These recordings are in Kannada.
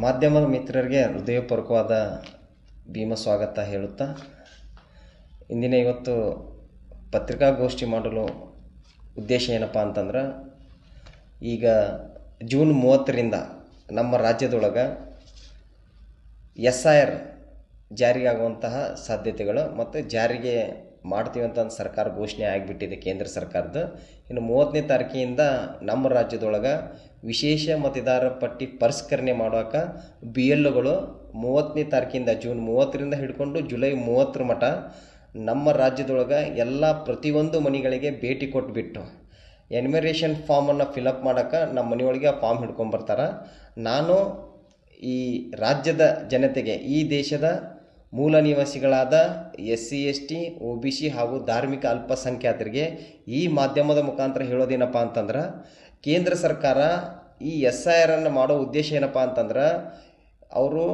ಮಾಧ್ಯಮದ ಮಿತ್ರರಿಗೆ ಹೃದಯಪೂರ್ವಕವಾದ ಭೀಮ ಸ್ವಾಗತ ಹೇಳುತ್ತಾ ಇವತ್ತು ಪತ್ರಿಕಾಗೋಷ್ಠಿ ಮಾಡಲು ಉದ್ದೇಶ ಏನಪ್ಪ ಅಂತಂದ್ರೆ, ಈಗ ಜೂನ್ 30ರಿಂದ ನಮ್ಮ ರಾಜ್ಯದೊಳಗೆ SIR ಜಾರಿಯಾಗುವಂತಹ ಸಾಧ್ಯತೆಗಳು ಮತ್ತು ಜಾರಿಗೆ ಮಾಡ್ತೀವಿ ಅಂತ ಸರ್ಕಾರ ಘೋಷಣೆ ಆಗಿಬಿಟ್ಟಿದೆ ಕೇಂದ್ರ ಸರ್ಕಾರದ. ಇನ್ನು 30ನೇ ತಾರೀಕಿನಿಂದ ನಮ್ಮ ರಾಜ್ಯದೊಳಗೆ ವಿಶೇಷ ಮತದಾರರ ಪಟ್ಟಿ ಪರಿಷ್ಕರಣೆ ಮಾಡೋಕೆ BLOಗಳು 30ನೇ ತಾರೀಕಿಂದ ಜೂನ್ 30ರಿಂದ ಹಿಡ್ಕೊಂಡು ಜುಲೈ 30 ಮಟ ನಮ್ಮ ರಾಜ್ಯದೊಳಗೆ ಎಲ್ಲ ಪ್ರತಿಯೊಂದು ಮನೆಗಳಿಗೆ ಭೇಟಿ ಕೊಟ್ಬಿಟ್ಟು ಎನ್ಯುಮರೇಷನ್ ಫಾರ್ಮನ್ನು ಫಿಲಪ್ ಮಾಡೋಕೆ ನಮ್ಮ ಮನೆಯೊಳಗೆ ಆ ಫಾರ್ಮ್ ಹಿಡ್ಕೊಂಬರ್ತಾರೆ. ನಾನು ಈ ರಾಜ್ಯದ ಜನತೆಗೆ, ಈ ದೇಶದ ಮೂಲ ನಿವಾಸಿಗಳಾದ SC ST OBC ಹಾಗೂ ಧಾರ್ಮಿಕ ಅಲ್ಪಸಂಖ್ಯಾತರಿಗೆ ಈ ಮಾಧ್ಯಮದ ಮುಖಾಂತರ ಹೇಳೋದೇನಪ್ಪ ಅಂತಂದ್ರೆ, ಕೇಂದ್ರ ಸರ್ಕಾರ ಈ SIR ಅನ್ನು ಮಾಡೋ ಉದ್ದೇಶ ಏನಪ್ಪ ಅಂತಂದ್ರೆ, ಅವರು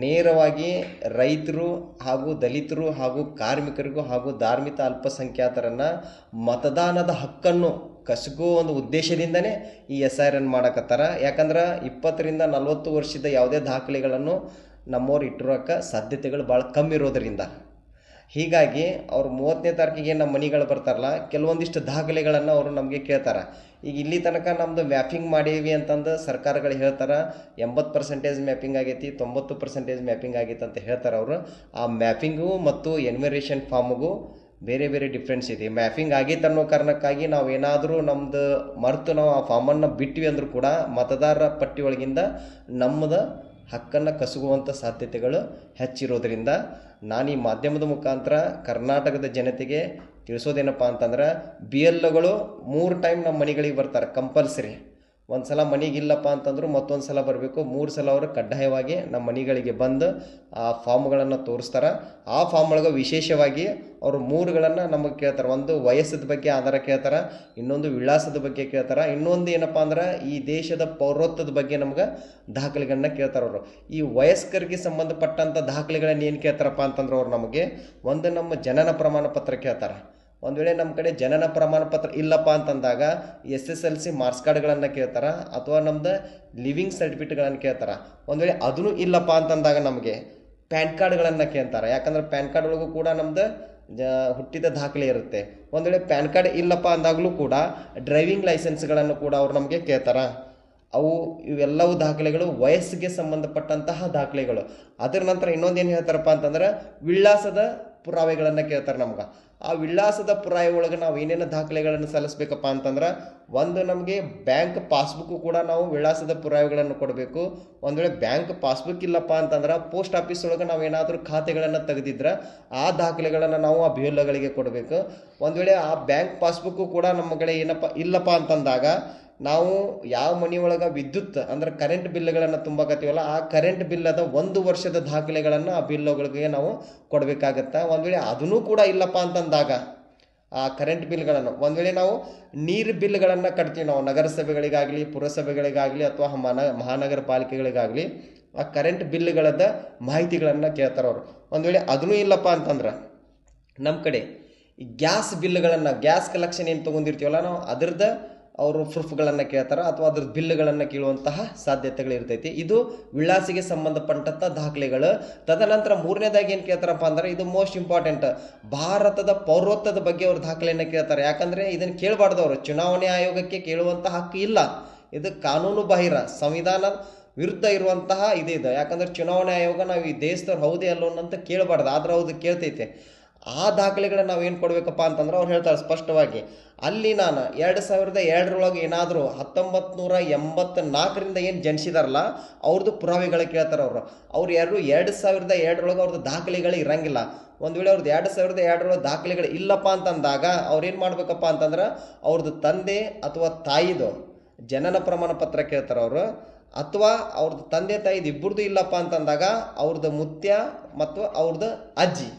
ನೇರವಾಗಿ ರೈತರು ಹಾಗೂ ದಲಿತರು ಹಾಗೂ ಕಾರ್ಮಿಕರಿಗೂ ಹಾಗೂ ಧಾರ್ಮಿಕ ಅಲ್ಪಸಂಖ್ಯಾತರನ್ನು ಮತದಾನದ ಹಕ್ಕನ್ನು ಕಸಗೋ ಒಂದು ಉದ್ದೇಶದಿಂದನೇ ಈ SIR ಅನ್ನು ಮಾಡಕತ್ತಾರ. ಯಾಕಂದ್ರೆ 20ರಿಂದ 40 ವರ್ಷದ ಯಾವುದೇ ದಾಖಲೆಗಳನ್ನು ನಮ್ಮವ್ರು ಇಟ್ಟಿರೋಕೆ ಸಾಧ್ಯತೆಗಳು ಭಾಳ ಕಮ್ಮಿ ಇರೋದರಿಂದ, ಹೀಗಾಗಿ ಅವ್ರು 30ನೇ ತಾರೀಕಿಗೆ ನಮ್ಮ ಮನೆಗಳು ಬರ್ತಾರಲ್ಲ, ಕೆಲವೊಂದಿಷ್ಟು ದಾಖಲೆಗಳನ್ನು ಅವರು ನಮಗೆ ಕೇಳ್ತಾರೆ. ಈಗ ಇಲ್ಲಿ ತನಕ ನಮ್ಮದು ಮ್ಯಾಪಿಂಗ್ ಮಾಡೀವಿ ಅಂತಂದು ಸರ್ಕಾರಗಳು ಹೇಳ್ತಾರೆ. 80% ಮ್ಯಾಪಿಂಗ್ ಆಗೈತಿ, 90% ಮ್ಯಾಪಿಂಗ್ ಆಗೈತಿ ಅಂತ ಹೇಳ್ತಾರೆ ಅವರು. ಆ ಮ್ಯಾಪಿಂಗು ಮತ್ತು ಎನ್ಯುಮರೇಷನ್ ಫಾರ್ಮ್ಗೂ ಬೇರೆ ಬೇರೆ ಡಿಫ್ರೆನ್ಸ್ ಇದೆ. ಮ್ಯಾಪಿಂಗ್ ಆಗೈತೆ ಅನ್ನೋ ಕಾರಣಕ್ಕಾಗಿ ನಾವು ಏನಾದರೂ ನಮ್ಮದು ಮರೆತು ನಾವು ಆ ಫಾರ್ಮನ್ನು ಬಿಟ್ವಿ ಅಂದರೂ ಕೂಡ ಮತದಾರರ ಪಟ್ಟಿ ಒಳಗಿಂದ ನಮ್ಮದು ಹಕ್ಕನ್ನು ಕಸುಗುವಂಥ ಸಾಧ್ಯತೆಗಳು ಹೆಚ್ಚಿರೋದ್ರಿಂದ ನಾನು ಈ ಮಾಧ್ಯಮದ ಮುಖಾಂತರ ಕರ್ನಾಟಕದ ಜನತೆಗೆ ತಿಳಿಸೋದೇನಪ್ಪ ಅಂತಂದ್ರೆ, BLOಗಳು 3 ಟೈಮ್ ನಮ್ಮ ಮನೆಗಳಿಗೆ ಬರ್ತಾರೆ ಕಂಪಲ್ಸರಿ. ಒಂದು ಸಲ ಮನೆಗಿಲ್ಲಪ್ಪ ಅಂತಂದ್ರು ಮತ್ತೊಂದು ಸಲ ಬರಬೇಕು. 3 ಸಲ ಅವರು ಕಡ್ಡಾಯವಾಗಿ ನಮ್ಮ ಮನೆಗಳಿಗೆ ಬಂದು ಆ ಫಾರ್ಮ್ಗಳನ್ನು ತೋರಿಸ್ತಾರೆ. ಆ ಫಾರ್ಮ್ ಒಳಗೆ ವಿಶೇಷವಾಗಿ ಅವರು 3ಗಳನ್ನು ನಮಗೆ ಕೇಳ್ತಾರೆ. ಒಂದು ವಯಸ್ಸದ ಬಗ್ಗೆ ಆಧಾರ ಕೇಳ್ತಾರೆ, ಇನ್ನೊಂದು ವಿಳಾಸದ ಬಗ್ಗೆ ಕೇಳ್ತಾರೆ, ಇನ್ನೊಂದು ಏನಪ್ಪ ಅಂದ್ರೆ ಈ ದೇಶದ ಪೌರತ್ವದ ಬಗ್ಗೆ ನಮ್ಗೆ ದಾಖಲೆಗಳನ್ನ ಕೇಳ್ತಾರೆ ಅವರು. ಈ ವಯಸ್ಕರಿಗೆ ಸಂಬಂಧಪಟ್ಟಂಥ ದಾಖಲೆಗಳನ್ನ ಏನು ಕೇಳ್ತಾರಪ್ಪ ಅಂತಂದ್ರೆ, ಅವ್ರು ನಮಗೆ ಒಂದು ನಮ್ಮ ಜನನ ಪ್ರಮಾಣ ಪತ್ರ ಕೇಳ್ತಾರೆ. ಒಂದು ವೇಳೆ ನಮ್ಮ ಕಡೆ ಜನನ ಪ್ರಮಾಣ ಪತ್ರ ಇಲ್ಲಪ್ಪ ಅಂತಂದಾಗ SSLC ಮಾರ್ಕ್ಸ್ ಕಾರ್ಡ್ಗಳನ್ನು ಕೇಳ್ತಾರೆ, ಅಥವಾ ನಮ್ದು ಲಿವಿಂಗ್ ಸರ್ಟಿಫಿಕೇಟ್ಗಳನ್ನು ಕೇಳ್ತಾರೆ. ಒಂದು ವೇಳೆ ಅದೂ ಇಲ್ಲಪ್ಪ ಅಂತಂದಾಗ ನಮಗೆ ಪ್ಯಾನ್ ಕಾರ್ಡ್ಗಳನ್ನು ಕೇಳ್ತಾರೆ. ಯಾಕಂದ್ರೆ ಪ್ಯಾನ್ ಕಾರ್ಡ್ ಒಳಗೂ ಕೂಡ ನಮ್ದು ಹುಟ್ಟಿದ ದಾಖಲೆ ಇರುತ್ತೆ. ಒಂದು ವೇಳೆ ಪ್ಯಾನ್ ಕಾರ್ಡ್ ಇಲ್ಲಪ್ಪ ಅಂದಾಗಲೂ ಕೂಡ ಡ್ರೈವಿಂಗ್ ಲೈಸೆನ್ಸ್ಗಳನ್ನು ಕೂಡ ಅವ್ರು ನಮಗೆ ಕೇಳ್ತಾರೆ. ಇವೆಲ್ಲವೂ ದಾಖಲೆಗಳು ವಯಸ್ಸಿಗೆ ಸಂಬಂಧಪಟ್ಟಂತಹ ದಾಖಲೆಗಳು. ಅದರ ನಂತರ ಇನ್ನೊಂದೇನು ಹೇಳ್ತಾರಪ್ಪ ಅಂತಂದ್ರೆ, ವಿಳಾಸದ ಪುರಾವೆಗಳನ್ನು ಕೇಳ್ತಾರೆ ನಮ್ಗೆ. ಆ ವಿಳಾಸದ ಪುರಾವೆ ಒಳಗೆ ನಾವು ಏನೇನು ದಾಖಲೆಗಳನ್ನು ಸಲ್ಲಿಸ್ಬೇಕಪ್ಪ ಅಂತಂದ್ರೆ, ಒಂದು ನಮಗೆ ಬ್ಯಾಂಕ್ ಪಾಸ್ಬುಕ್ಕು ಕೂಡ ನಾವು ವಿಳಾಸದ ಪುರಾವೆಗಳನ್ನು ಕೊಡಬೇಕು. ಒಂದು ವೇಳೆ ಬ್ಯಾಂಕ್ ಪಾಸ್ಬುಕ್ ಇಲ್ಲಪ್ಪ ಅಂತಂದ್ರೆ ಪೋಸ್ಟ್ ಆಫೀಸ್ ಒಳಗೆ ನಾವು ಏನಾದರೂ ಖಾತೆಗಳನ್ನು ತೆಗೆದಿದ್ರೆ ಆ ದಾಖಲೆಗಳನ್ನು ನಾವು ಆ BLOಗಳಿಗೆ ಕೊಡಬೇಕು. ಒಂದು ವೇಳೆ ಆ ಬ್ಯಾಂಕ್ ಪಾಸ್ಬುಕ್ಕು ಕೂಡ ನಮ್ಮ ಕಡೆ ಇಲ್ಲಪ್ಪ ಅಂತಂದಾಗ ನಾವು ಯಾವ ಮನೆಯೊಳಗೆ ವಿದ್ಯುತ್ ಅಂದ್ರೆ ಕರೆಂಟ್ ಬಿಲ್ಗಳನ್ನು ತುಂಬಕತ್ತೀವಲ್ಲ, ಆ ಕರೆಂಟ್ ಬಿಲ್ಲದ 1 ವರ್ಷದ ದಾಖಲೆಗಳನ್ನು ಆ BLOಗಳಿಗೆ ನಾವು ಕೊಡಬೇಕಾಗತ್ತೆ. ಒಂದು ವೇಳೆ ಅದನ್ನೂ ಕೂಡ ಇಲ್ಲಪ್ಪ ಅಂತಂದಾಗ ಆ ಕರೆಂಟ್ ಬಿಲ್ಗಳನ್ನು, ಒಂದು ವೇಳೆ ನಾವು ನೀರು ಬಿಲ್ಗಳನ್ನು ಕಟ್ತೀವಿ, ನಾವು ನಗರಸಭೆಗಳಿಗಾಗಲಿ ಪುರಸಭೆಗಳಿಗಾಗಲಿ ಅಥವಾ ಮಹಾನಗರ ಪಾಲಿಕೆಗಳಿಗಾಗಲಿ ಆ ಕರೆಂಟ್ ಬಿಲ್ಗಳದ ಮಾಹಿತಿಗಳನ್ನು ಕೇಳ್ತಾರೆ ಅವರು. ಒಂದು ವೇಳೆ ಅದನ್ನೂ ಇಲ್ಲಪ್ಪ ಅಂತಂದ್ರೆ ನಮ್ಮ ಕಡೆ ಈ ಗ್ಯಾಸ್ ಬಿಲ್ಗಳನ್ನು, ಗ್ಯಾಸ್ ಕಲೆಕ್ಷನ್ ಏನು ತೊಗೊಂಡಿರ್ತೀವಲ್ಲ ನಾವು, ಅದರದ್ದು ಅವರು ಪ್ರೂಫ್ಗಳನ್ನು ಕೇಳ್ತಾರೆ ಅಥವಾ ಅದ್ರ ಬಿಲ್ಗಳನ್ನು ಕೇಳುವಂತಹ ಸಾಧ್ಯತೆಗಳು ಇರ್ತೈತಿ. ಇದು ವಿಳಾಸಿಗೆ ಸಂಬಂಧಪಟ್ಟಂಥ ದಾಖಲೆಗಳು. ತದನಂತರ 3ನೇದಾಗಿ ಏನು ಕೇಳ್ತಾರಪ್ಪ ಅಂದ್ರೆ, ಇದು ಮೋಸ್ಟ್ ಇಂಪಾರ್ಟೆಂಟ್, ಭಾರತದ ಪೌರತ್ವದ ಬಗ್ಗೆ ಅವ್ರು ದಾಖಲೆಯನ್ನು ಕೇಳ್ತಾರೆ. ಯಾಕಂದರೆ ಇದನ್ನು ಕೇಳಬಾರ್ದು, ಅವರು ಚುನಾವಣೆ ಆಯೋಗಕ್ಕೆ ಕೇಳುವಂಥ ಹಕ್ಕು ಇಲ್ಲ. ಇದು ಕಾನೂನು ಬಾಹಿರ, ಸಂವಿಧಾನ ವಿರುದ್ಧ ಇರುವಂತಹ ಇದು. ಯಾಕಂದ್ರೆ ಚುನಾವಣೆ ಆಯೋಗ ನಾವು ಈ ದೇಶದವ್ರು ಹೌದೇ ಅಲ್ಲೋ ಅಂತ ಕೇಳಬಾರ್ದು, ಆದ್ರೆ ಹೌದು ಕೇಳ್ತೈತೆ. ಆ ದಾಖಲೆಗಳನ್ನ ನಾವು ಏನು ಕೊಡಬೇಕಪ್ಪ ಅಂತಂದ್ರೆ ಅವ್ರು ಹೇಳ್ತಾರೆ ಸ್ಪಷ್ಟವಾಗಿ. ಅಲ್ಲಿ ನಾನು 2002 ಏನಾದರೂ 1984ರಿಂದ ಏನು ಜನಿಸಿದಾರಲ್ಲ ಅವ್ರದ್ದು ಪುರಾವೆಗಳು ಕೇಳ್ತಾರೆ ಅವರು. ಅವ್ರು 2002 ಅವ್ರದ್ದು ದಾಖಲೆಗಳು ಇರಂಗಿಲ್ಲ. ಒಂದು ವೇಳೆ ಅವ್ರದ್ದು 2002 ದಾಖಲೆಗಳು ಇಲ್ಲಪ್ಪ ಅಂತಂದಾಗ ಅವ್ರು ಏನು ಮಾಡ್ಬೇಕಪ್ಪ ಅಂತಂದ್ರೆ, ಅವ್ರದ್ದು ತಂದೆ ಅಥವಾ ತಾಯಿದು ಜನನ ಪ್ರಮಾಣ ಪತ್ರ ಕೇಳ್ತಾರೆ ಅವರು. ಅಥವಾ ಅವ್ರದ್ದು ತಂದೆ ತಾಯಿದು ಇಬ್ಬರದು ಇಲ್ಲಪ್ಪ ಅಂತಂದಾಗ ಅವ್ರದ್ದು ಮುತ್ಯ ಮತ್ತು ಅವ್ರದ್ದು ಅಜ್ಜಿ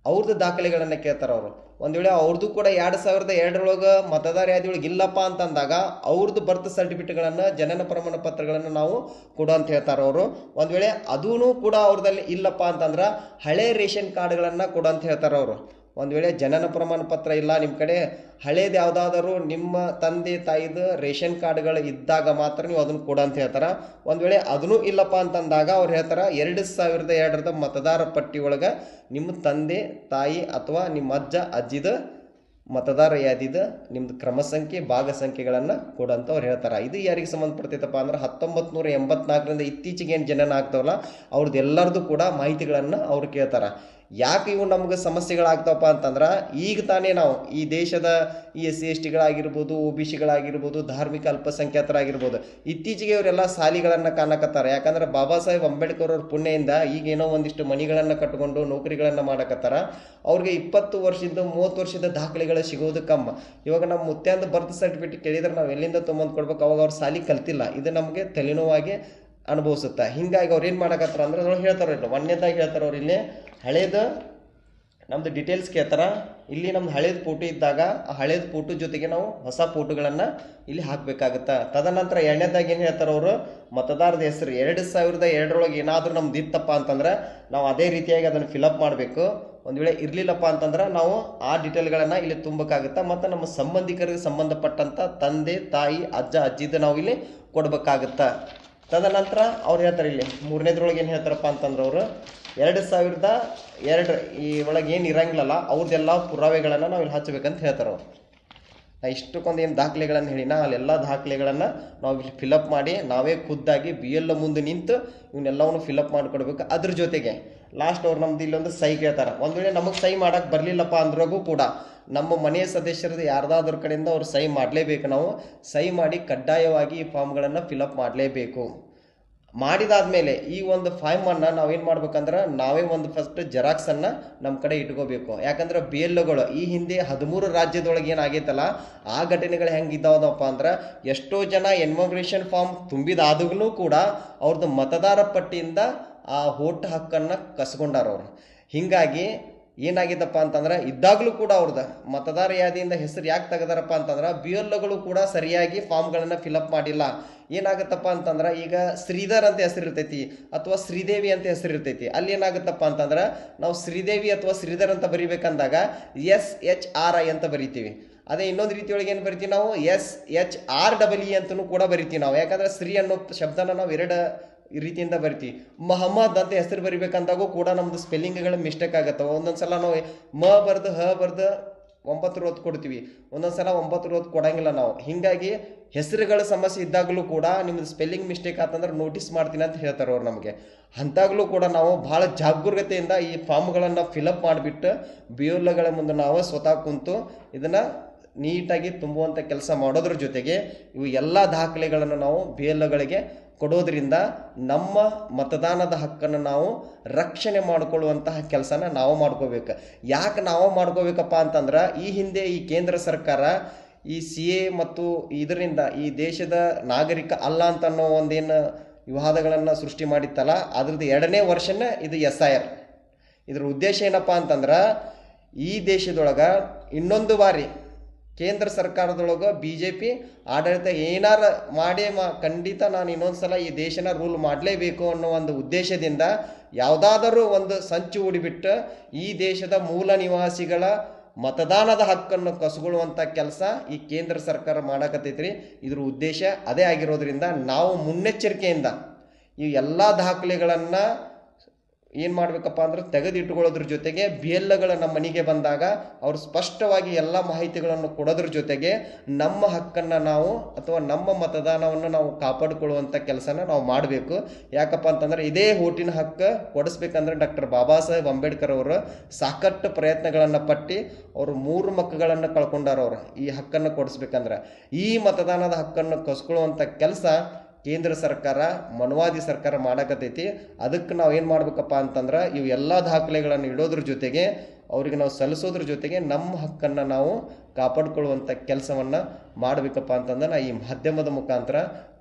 ಅವ್ರದ್ದು ದಾಖಲೆಗಳನ್ನು ಕೇಳ್ತಾರೆ ಅವರು. ಒಂದು ವೇಳೆ ಅವ್ರದ್ದು ಕೂಡ 2002 ಮತದಾರ ಯಾದಿ ಒಳಗೆ ಇಲ್ಲಪ್ಪ ಅಂತಂದಾಗ ಅವ್ರದ್ದು ಬರ್ತ್ ಸರ್ಟಿಫಿಕೇಟ್ಗಳನ್ನು, ಜನನ ಪ್ರಮಾಣ ಪತ್ರಗಳನ್ನು ನಾವು ಕೊಡು ಅಂತ ಹೇಳ್ತಾರೆ ಅವರು. ಒಂದು ವೇಳೆ ಅದೂ ಕೂಡ ಅವ್ರದಲ್ಲಿ ಇಲ್ಲಪ್ಪ ಅಂತಂದ್ರೆ ಹಳೆ ರೇಷನ್ ಕಾರ್ಡ್ಗಳನ್ನು ಕೊಡು ಅಂತ ಹೇಳ್ತಾರೆ ಅವರು. ಒಂದು ವೇಳೆ ಜನನ ಪ್ರಮಾಣ ಪತ್ರ ಇಲ್ಲ ನಿಮ್ಮ ಕಡೆ, ಹಳೇದು ಯಾವುದಾದರೂ ನಿಮ್ಮ ತಂದೆ ತಾಯಿದು ರೇಷನ್ ಕಾರ್ಡ್ಗಳು ಇದ್ದಾಗ ಮಾತ್ರ ನೀವು ಅದನ್ನು ಕೊಡ ಅಂತ ಹೇಳ್ತಾರೆ. ಒಂದು ವೇಳೆ ಅದನ್ನೂ ಇಲ್ಲಪ್ಪ ಅಂತಂದಾಗ ಅವ್ರು ಹೇಳ್ತಾರೆ 2002 ಮತದಾರ ಪಟ್ಟಿ ಒಳಗೆ ನಿಮ್ಮ ತಂದೆ ತಾಯಿ ಅಥವಾ ನಿಮ್ಮ ಅಜ್ಜ ಅಜ್ಜಿದ ಮತದಾರ ಯಾದಿದ ನಿಮ್ದು ಕ್ರಮ ಸಂಖ್ಯೆ ಭಾಗ ಸಂಖ್ಯೆಗಳನ್ನು ಕೊಡಂತ ಅವ್ರು ಹೇಳ್ತಾರೆ. ಇದು ಯಾರಿಗೆ ಸಂಬಂಧಪಡ್ತೈತಪ್ಪ ಅಂದ್ರೆ 1984ರಿಂದ ಇತ್ತೀಚೆಗೆ ಏನು ಜನನ ಆಗ್ತಾವಲ್ಲ ಅವ್ರದ್ದು ಎಲ್ಲರದು ಕೂಡ ಮಾಹಿತಿಗಳನ್ನು ಅವ್ರು ಕೇಳ್ತಾರೆ. ಯಾಕೆ ಇವು ನಮ್ಗೆ ಸಮಸ್ಯೆಗಳಾಗ್ತಾವಪ್ಪ ಅಂತಂದ್ರೆ, ಈಗ ತಾನೇ ನಾವು ಈ ದೇಶದ ಈ SC STಗಳಾಗಿರ್ಬೋದು, OBCಗಳಾಗಿರ್ಬೋದು, ಧಾರ್ಮಿಕ ಅಲ್ಪಸಂಖ್ಯಾತರಾಗಿರ್ಬೋದು, ಇತ್ತೀಚೆಗೆ ಇವರೆಲ್ಲ ಸಾಲಿಗಳನ್ನು ಕಾಣಕತ್ತಾರೆ. ಯಾಕಂದ್ರೆ ಬಾಬಾ ಸಾಹೇಬ್ ಅಂಬೇಡ್ಕರ್ ಅವ್ರ ಪುಣ್ಯದಿಂದ ಈಗೇನೋ ಒಂದಿಷ್ಟು ಮನಿಗಳನ್ನು ಕಟ್ಕೊಂಡು ನೌಕರಿಗಳನ್ನು ಮಾಡಕತ್ತಾರ. ಅವ್ರಿಗೆ 20 ವರ್ಷದಿಂದ 30 ವರ್ಷದ ದಾಖಲೆಗಳು ಸಿಗೋದು ಕಮ್ಮ. ಇವಾಗ ನಮ್ಮ ಮುತ್ಯಾಂದ ಬರ್ತ್ ಸರ್ಟಿಫಿಕೇಟ್ ಕೇಳಿದ್ರೆ ನಾವು ಎಲ್ಲಿಂದ ತೊಗೊಂಡು ಕೊಡ್ಬೇಕು, ಅವಾಗ ಅವ್ರು ಸಾಲಿ ಕಲ್ತಿಲ್ಲ. ಇದು ನಮಗೆ ತಲೆನೋವಾಗಿ ಅನುಭವಿಸುತ್ತೆ. ಹಿಂಗಾಗಿ ಅವ್ರು ಏನು ಮಾಡಕತ್ತಾರ ಅಂದ್ರೆ ಅದ್ರೊಳಗೆ ಹೇಳ್ತಾರೆ, ಒಂದನೇದಾಗಿ ಹೇಳ್ತಾರೆ ಅವ್ರು ಇಲ್ಲಿ ಹಳೇದು ನಮ್ಮದು ಡೀಟೇಲ್ಸ್ ಕೇಳ್ತಾರೆ. ಇಲ್ಲಿ ನಮ್ದು ಹಳೇದು ಫೋಟೋ ಇದ್ದಾಗ ಆ ಹಳೇದು ಫೋಟೋ ಜೊತೆಗೆ ನಾವು ಹೊಸ ಫೋಟೋಗಳನ್ನು ಇಲ್ಲಿ ಹಾಕಬೇಕಾಗುತ್ತೆ. ತದನಂತರ ಎರಡನೇದಾಗಿ ಏನು ಹೇಳ್ತಾರೆ ಅವರು, ಮತದಾರದ ಹೆಸರು 2002 ಏನಾದರೂ ನಮ್ದು ಇತ್ತಪ್ಪ ಅಂತಂದ್ರೆ ನಾವು ಅದೇ ರೀತಿಯಾಗಿ ಅದನ್ನು ಫಿಲಪ್ ಮಾಡಬೇಕು. ಒಂದು ವೇಳೆ ಇರಲಿಲ್ಲಪ್ಪ ಅಂತಂದ್ರೆ ನಾವು ಆ ಡೀಟೇಲ್ಗಳನ್ನು ಇಲ್ಲಿ ತುಂಬಬೇಕಾಗುತ್ತೆ. ಮತ್ತು ನಮ್ಮ ಸಂಬಂಧಿಕರಿಗೆ ಸಂಬಂಧಪಟ್ಟಂಥ ತಂದೆ ತಾಯಿ ಅಜ್ಜ ಅಜ್ಜಿದ ನಾವು ಇಲ್ಲಿ ಕೊಡಬೇಕಾಗುತ್ತೆ. ತದನಂತರ ಅವ್ರು ಹೇಳ್ತಾರೆ ಇಲ್ಲಿ ಮೂರನೇದ್ರೊಳಗೆ ಏನು ಹೇಳ್ತಾರಪ್ಪ ಅಂತಂದ್ರೆ ಅವರು 2002 ಈ ಒಳಗೆ ಏನು ಇರಂಗಿಲ್ಲಲ್ಲ ಅವ್ರದ್ದೆಲ್ಲ ಪುರಾವೆಗಳನ್ನು ನಾವು ಇಲ್ಲಿ ಹಚ್ಚಬೇಕಂತ ಹೇಳ್ತಾರೆ ಅವರು. ನಾ ಇಷ್ಟಕ್ಕೊಂದು ಏನು ದಾಖಲೆಗಳನ್ನು ಹೇಳಿನ ಅಲ್ಲೆಲ್ಲ ದಾಖಲೆಗಳನ್ನು ನಾವು ಇಲ್ಲಿ ಫಿಲಪ್ ಮಾಡಿ ನಾವೇ ಖುದ್ದಾಗಿ BLO ಮುಂದೆ ನಿಂತು ಇವನ್ನೆಲ್ಲವನ್ನು ಫಿಲಪ್ ಮಾಡಿಕೊಡ್ಬೇಕು. ಅದ್ರ ಜೊತೆಗೆ ಲಾಸ್ಟ್ ಅವ್ರು ನಮ್ದು ಇಲ್ಲೊಂದು ಸೈ ಕೇಳ್ತಾರೆ. ಒಂದು ವೇಳೆ ನಮಗೆ ಸೈ ಮಾಡೋಕ್ಕೆ ಬರಲಿಲ್ಲಪ್ಪ ಅಂದ್ರಾಗೂ ಕೂಡ ನಮ್ಮ ಮನೆಯ ಸದಸ್ಯರದ್ದು ಯಾರ್ದಾದ್ರ ಕಡೆಯಿಂದ ಅವ್ರು ಸೈ ಮಾಡಲೇಬೇಕು. ನಾವು ಸೈ ಮಾಡಿ ಕಡ್ಡಾಯವಾಗಿ ಈ ಫಾರ್ಮ್ಗಳನ್ನು ಫಿಲಪ್ ಮಾಡಲೇಬೇಕು. ಮಾಡಿದಾದ್ಮೇಲೆ ಈ ಒಂದು ಫಾರ್ಮನ್ನು ನಾವೇನು ಮಾಡ್ಬೇಕಂದ್ರೆ ನಾವೇ ಒಂದು ಫಸ್ಟ್ ಜೆರಾಕ್ಸನ್ನು ನಮ್ಮ ಕಡೆ ಇಟ್ಕೋಬೇಕು. ಯಾಕಂದ್ರೆ BLOಗಳು ಈ ಹಿಂದೆ 13 ರಾಜ್ಯದೊಳಗೆ ಏನಾಗೈತಲ್ಲ ಆ ಘಟನೆಗಳು ಹೆಂಗಿದ್ದಾವಪ್ಪ ಅಂದ್ರೆ ಎಷ್ಟೋ ಜನ ಎನ್ಮಗ್ರೇಷನ್ ಫಾರ್ಮ್ ತುಂಬಿದಾದ್ರೂ ಕೂಡ ಅವ್ರದ್ದು ಮತದಾರ ಪಟ್ಟಿಯಿಂದ ಆ ವೋಟ್ ಹಕ್ಕನ್ನು ಕಸ್ಕೊಂಡಾರ ಅವರು. ಹೀಗಾಗಿ ಏನಾಗಿದ್ದಪ್ಪ ಅಂತಂದ್ರೆ ಇದ್ದಾಗಲೂ ಕೂಡ ಅವ್ರದ್ದು ಮತದಾರ ಯಾದಿಯಿಂದ ಹೆಸರು ಯಾಕೆ ತೆಗೆದಾರಪ್ಪ ಅಂತಂದ್ರೆ BLOಗಳು ಕೂಡ ಸರಿಯಾಗಿ ಫಾರ್ಮ್ಗಳನ್ನು ಫಿಲಪ್ ಮಾಡಿಲ್ಲ. ಏನಾಗುತ್ತಪ್ಪ ಅಂತಂದ್ರೆ ಈಗ ಶ್ರೀಧರ್ ಅಂತ ಹೆಸರು ಇರ್ತೈತಿ ಅಥವಾ ಶ್ರೀದೇವಿ ಅಂತ ಹೆಸರು ಇರ್ತೈತಿ. ಅಲ್ಲಿ ಏನಾಗುತ್ತಪ್ಪ ಅಂತಂದ್ರೆ ನಾವು ಶ್ರೀದೇವಿ ಅಥವಾ ಶ್ರೀಧರ್ ಅಂತ ಬರಿಬೇಕಂದಾಗ SHRI ಅಂತ ಬರಿತೀವಿ. ಅದೇ ಇನ್ನೊಂದು ರೀತಿಯೊಳಗೆ ಏನು ಬರಿತೀವಿ ನಾವು SHREE ಅಂತಲೂ ಕೂಡ ಬರಿತೀವಿ ನಾವು. ಯಾಕಂದ್ರೆ ಶ್ರೀ ಅನ್ನೋ ಶಬ್ದನ ನಾವು ಎರಡು ರೀತಿಯಿಂದ ಬರಿತೀವಿ. ಮಹಮ್ಮದ್ ಅಂತ ಹೆಸರು ಬರಿಬೇಕಂದಾಗೂ ಕೂಡ ನಮ್ದು ಸ್ಪೆಲ್ಲಿಂಗ್ಗಳು ಮಿಸ್ಟೇಕ್ ಆಗುತ್ತೆ. ಒಂದೊಂದು ಸಲ ನಾವು ಬರ್ದು ಬರ್ದು 9 ಒತ್ತು ಕೊಡ್ತೀವಿ, ಒಂದೊಂದು ಸಲ 9 ಒತ್ತು ಕೊಡಂಗಿಲ್ಲ ನಾವು. ಹೀಗಾಗಿ ಹೆಸರುಗಳ ಸಮಸ್ಯೆ ಇದ್ದಾಗಲೂ ಕೂಡ ನಿಮ್ಮದು ಸ್ಪೆಲ್ಲಿಂಗ್ ಮಿಸ್ಟೇಕ್ ಆತಂದ್ರೆ ನೋಟಿಸ್ ಮಾಡ್ತೀನಿ ಅಂತ ಹೇಳ್ತಾರೆ ಅವ್ರು ನಮಗೆ. ಅಂತಾಗಲೂ ಕೂಡ ನಾವು ಭಾಳ ಜಾಗರೂಕತೆಯಿಂದ ಈ ಫಾರ್ಮ್ಗಳನ್ನು ಫಿಲಪ್ ಮಾಡಿಬಿಟ್ಟು BLOಗಳ ಮುಂದೆ ನಾವು ಸ್ವತಃ ಕುಂತು ಇದನ್ನು ನೀಟಾಗಿ ತುಂಬುವಂಥ ಕೆಲಸ ಮಾಡೋದ್ರ ಜೊತೆಗೆ ಇವು ಎಲ್ಲ ದಾಖಲೆಗಳನ್ನು ನಾವು BLOಗಳಿಗೆ ಕೊಡೋದ್ರಿಂದ ನಮ್ಮ ಮತದಾನದ ಹಕ್ಕನ್ನು ನಾವು ರಕ್ಷಣೆ ಮಾಡಿಕೊಳ್ಳುವಂತಹ ಕೆಲಸನ ನಾವು ಮಾಡ್ಕೋಬೇಕು. ಯಾಕೆ ನಾವು ಮಾಡ್ಕೋಬೇಕಪ್ಪ ಅಂತಂದ್ರೆ ಈ ಹಿಂದೆ ಈ ಕೇಂದ್ರ ಸರ್ಕಾರ ಈ CA ಮತ್ತು ಇದರಿಂದ ಈ ದೇಶದ ನಾಗರಿಕ ಅಲ್ಲ ಅಂತ ಅನ್ನೋ ಒಂದೇನು ವಿವಾದಗಳನ್ನು ಸೃಷ್ಟಿ ಮಾಡಿತ್ತಲ್ಲ ಅದ್ರದ್ದು 2ನೇ ವರ್ಷನೇ ಇದು SIR. ಇದ್ರ ಉದ್ದೇಶ ಏನಪ್ಪ ಅಂತಂದ್ರೆ ಈ ದೇಶದೊಳಗೆ ಇನ್ನೊಂದು ಬಾರಿ ಕೇಂದ್ರ ಸರ್ಕಾರದೊಳಗೆ BJP ಆಡಳಿತ ಏನಾರ ಮಾಡೇ ಖಂಡಿತ ನಾನು ಇನ್ನೊಂದು ಸಲ ಈ ದೇಶನ ರೂಲ್ ಮಾಡಲೇಬೇಕು ಅನ್ನೋ ಒಂದು ಉದ್ದೇಶದಿಂದ ಯಾವುದಾದರೂ ಒಂದು ಸಂಚು ಹೂಡಿಬಿಟ್ಟು ಈ ದೇಶದ ಮೂಲ ನಿವಾಸಿಗಳ ಮತದಾನದ ಹಕ್ಕನ್ನು ಕಸಗೊಳ್ಳುವಂಥ ಕೆಲಸ ಈ ಕೇಂದ್ರ ಸರ್ಕಾರ ಮಾಡಕತ್ತೈತ್ರಿ. ಇದ್ರ ಉದ್ದೇಶ ಅದೇ ಆಗಿರೋದ್ರಿಂದ ನಾವು ಮುನ್ನೆಚ್ಚರಿಕೆಯಿಂದ ಈ ಎಲ್ಲ ದಾಖಲೆಗಳನ್ನು ಏನು ಮಾಡಬೇಕಪ್ಪ ಅಂದ್ರೆ ತೆಗೆದಿಟ್ಟುಕೊಳ್ಳೋದ್ರ ಜೊತೆಗೆ BLOಗಳು ನಮ್ಮ ಮನೆಗೆ ಬಂದಾಗ ಅವರು ಸ್ಪಷ್ಟವಾಗಿ ಎಲ್ಲ ಮಾಹಿತಿಗಳನ್ನು ಕೊಡೋದ್ರ ಜೊತೆಗೆ ನಮ್ಮ ಹಕ್ಕನ್ನು ನಾವು ಅಥವಾ ನಮ್ಮ ಮತದಾನವನ್ನು ನಾವು ಕಾಪಾಡಿಕೊಳ್ಳುವಂಥ ಕೆಲಸನ ನಾವು ಮಾಡಬೇಕು. ಯಾಕಪ್ಪ ಅಂತಂದ್ರೆ ಇದೇ ವೋಟಿನ ಹಕ್ಕು ಕೊಡಿಸ್ಬೇಕಂದ್ರೆ ಡಾಕ್ಟರ್ ಬಾಬಾ ಸಾಹೇಬ್ ಅಂಬೇಡ್ಕರ್ ಅವರು ಸಾಕಷ್ಟು ಪ್ರಯತ್ನಗಳನ್ನು ಪಟ್ಟು ಅವರು 3 ಮಕ್ಕಳನ್ನು ಕಳ್ಕೊಂಡಾರ. ಅವರು ಈ ಹಕ್ಕನ್ನು ಕೊಡಿಸ್ಬೇಕಂದ್ರೆ ಈ ಮತದಾನದ ಹಕ್ಕನ್ನು ಕಸ್ಕೊಳ್ಳುವಂಥ ಕೆಲಸ ಕೇಂದ್ರ ಸರ್ಕಾರ ಮನವಾದಿ ಸರ್ಕಾರ ಮಾಡಕತ್ತೈತಿ. ಅದಕ್ಕೆ ನಾವು ಏನು ಮಾಡ್ಬೇಕಪ್ಪ ಅಂತಂದ್ರೆ ಇವು ಎಲ್ಲ ದಾಖಲೆಗಳನ್ನು ಇಡೋದ್ರ ಜೊತೆಗೆ ಅವರಿಗೆ ನಾವು ಸಲ್ಲಿಸೋದ್ರ ಜೊತೆಗೆ ನಮ್ಮ ಹಕ್ಕನ್ನು ನಾವು ಕಾಪಾಡಿಕೊಳ್ಳುವಂಥ ಕೆಲಸವನ್ನು ಮಾಡಬೇಕಪ್ಪ ಅಂತಂದ್ರೆ ಈ ಮಾಧ್ಯಮದ ಮುಖಾಂತರ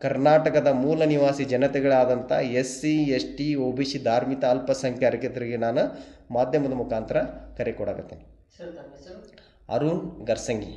ಕರ್ನಾಟಕದ ಮೂಲ ನಿವಾಸಿ ಜನತೆಗಳಾದಂಥ SC ST OBC ಧಾರ್ಮಿಕ ಅಲ್ಪಸಂಖ್ಯಾತರಿಗೆ ನಾನು ಮಾಧ್ಯಮದ ಮುಖಾಂತರ ಕರೆ ಕೊಡಾಕತ್ತೇನೆ. ಅರುಣ್ ಗರ್ಸಂಗಿ.